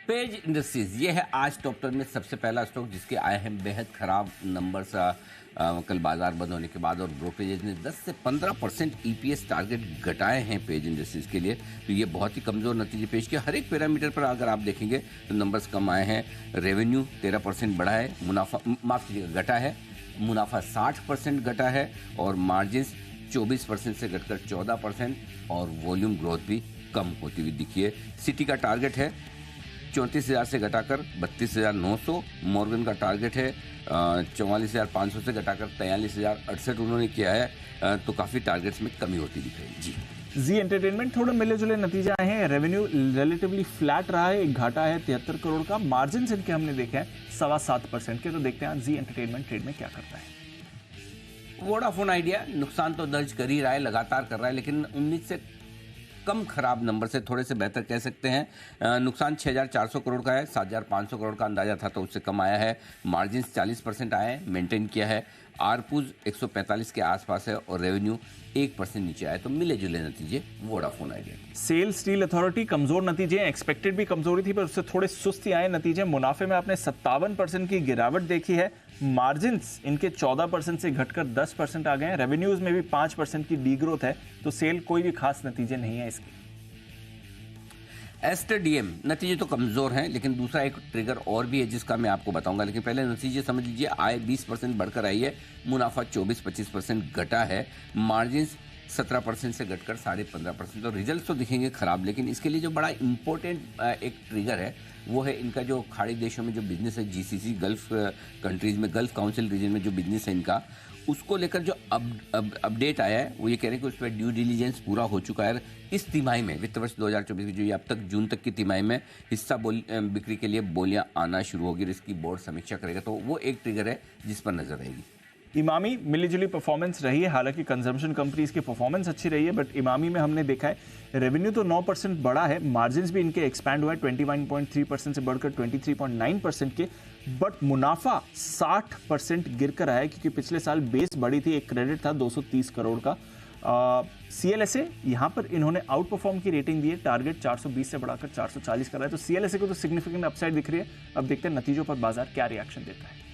Page industries ये है आज टॉप 10 में सबसे पहला स्टॉक जिसके आए हैं बेहद खराब नंबर्स कल बाजार बंद होने के बाद, और ब्रोकरेज ने 10 से 15% ईपीएस टारगेट घटाए हैं पेज इंडस्ट्रीज के लिए। तो ये बहुत ही कमज़ोर नतीजे पेश किया। हर एक पैरामीटर पर अगर आप देखेंगे तो नंबर्स कम आए हैं। रेवेन्यू 13% बढ़ा है, मुनाफा माफ कीजिएगा घटा है, मुनाफा 60% घटा है, और मार्जिन 24% से घटकर 14%, और वॉल्यूम ग्रोथ भी कम होती हुई दिखी है। सिटी का टारगेट है 34,000 से घटाकर 32,900, मॉर्गन का टारगेट है 44,500 से घटाकर 43,068 उन्होंने किया है। तो काफ़ी टारगेट्स में कमी होती दिख रही है। जी एंटरटेनमेंट थोड़े मिले जुले नतीजे आए हैं। रेवेन्यू रिलेटिवली फ्लैट रहा है, एक घाटा है 73 करोड़ का। मार्जिन इनके हमने देखे हैं 7.25% के। तो देखते हैं जी एंटरटेनमेंट ट्रेड में क्या करता है। वोडाफोन आइडिया नुकसान तो दर्ज कर ही रहा है, लगातार कर रहा है, लेकिन उम्मीद से कम खराब नंबर से थोड़े से बेहतर कह सकते हैं। नुकसान 6,400 करोड़ का है, 7,500 करोड़ का अंदाजा था तो उससे कम आया है। मार्जिन 40% आए हैं, मेंटेन किया है। आरपूज 145 के आसपास है, और रेवेन्यू 1% नीचे आया। तो मिले जुले नतीजे Vodafone Idea. SAIL steel authority कमजोर नतीजे, एक्सपेक्टेड भी कमजोरी थी पर उससे थोड़े सुस्ती आए नतीजे। मुनाफे में आपने 57% की गिरावट देखी है। मार्जिन्स इनके 14% से घटकर 10% आ गए हैं। रेवेन्यूज में भी 5% की डीग्रोथ है। तो सेल कोई भी खास नतीजे नहीं है इसके। एस्टर डीएम नतीजे तो कमज़ोर हैं, लेकिन दूसरा एक ट्रिगर और भी है जिसका मैं आपको बताऊंगा। लेकिन पहले नतीजे समझ लीजिए। आय 20% बढ़कर आई है, मुनाफा 24-25% घटा है, मार्जिन 17% से घटकर 15.5%। तो रिजल्ट तो दिखेंगे खराब, लेकिन इसके लिए जो बड़ा इंपॉर्टेंट एक ट्रिगर है वो है इनका जो खाड़ी देशों में जो बिजनेस है, जीसीसी गल्फ कंट्रीज में, गल्फ काउंसिल रीजन में जो बिजनेस है इनका, उसको लेकर जो अपडेट आया है वो ये कह रहे हैं कि उस पर ड्यू डिलीजेंस पूरा हो चुका है। इस तिमाही में, वित्त वर्ष 2024 की जो अब तक जून तक की तिमाही में हिस्सा बिक्री के लिए बोलियां आना शुरू होगी, और इसकी बोर्ड समीक्षा करेगा। तो वो एक ट्रिगर है जिस पर नजर रहेगी। इमामी मिलीजुली परफॉर्मेंस रही है, हालांकि कंजम्पशन कंपनीज की परफॉर्मेंस अच्छी रही है, बट इमामी में हमने देखा है रेवेन्यू तो 9% बढ़ा है, मार्जिन्स भी इनके एक्सपैंड हुआ है 21.3% से बढ़कर 23.9% के, बट मुनाफा 60% गिर कर आया है क्योंकि पिछले साल बेस बढ़ी थी, एक क्रेडिट था 230 करोड़ का। सीएलएसए यहाँ पर इन्होंने आउट परफॉर्म की रेटिंग दी है, टारगेट 420 से बढ़ाकर 440 कर रहा है। तो सीएलएसए को तो सिग्निफिकेंट अपसाइड दिख रही है। अब देखते हैं नतीजों पर बाजार क्या रिएक्शन देता है।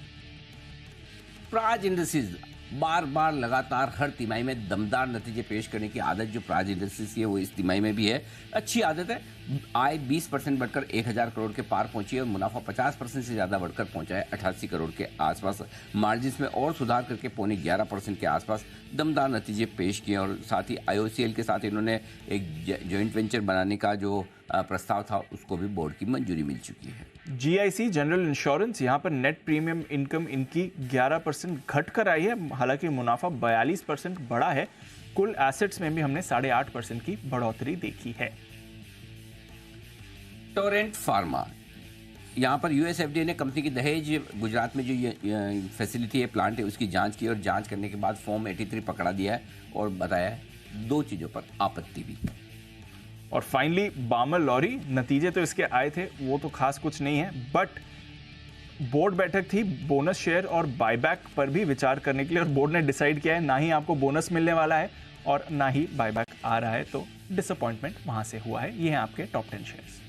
प्राज इंडस्ट्रीज बार बार लगातार हर तिमाही में दमदार नतीजे पेश करने की आदत जो प्राज इंडस्ट्रीज की है वो इस तिमाही में भी है। अच्छी आदत है। आय 20% बढ़कर 1,000 करोड़ के पार पहुंची है, और मुनाफा 50% से ज़्यादा बढ़कर पहुंचा है 88 करोड़ के आसपास। मार्जिन में और सुधार करके 11.5% के आसपास दमदार नतीजे पेश किए, और साथ ही आईओसीएल के साथ इन्होंने एक जॉइंट वेंचर बनाने का जो प्रस्ताव था उसको भी बोर्ड की मंजूरी मिल चुकी है। जीआईसी जनरल इंश्योरेंस, यहाँ पर नेट प्रीमियम इनकम इनकी 11% घट कर आई है, हालांकि मुनाफा 42% बढ़ा है। कुल एसेट्स में भी हमने 8.5% की बढ़ोतरी देखी है। टोरेंट फार्मा, यहाँ पर यूएसएफडीए ने कंपनी की दहेज गुजरात में जो फैसिलिटी है, प्लांट है, उसकी जांच की, और जांच करने के बाद फॉर्म 83 पकड़ा दिया है, और बताया है 2 चीज़ों पर आपत्ति भी। और फाइनली बामर लॉरी, नतीजे तो इसके आए थे, वो तो खास कुछ नहीं है, बट बोर्ड बैठक थी बोनस शेयर और बायबैक पर भी विचार करने के लिए, और बोर्ड ने डिसाइड किया है ना ही आपको बोनस मिलने वाला है और ना ही बायबैक आ रहा है। तो डिसअपॉइंटमेंट वहां से हुआ है। ये हैं आपके टॉप 10 शेयर्स।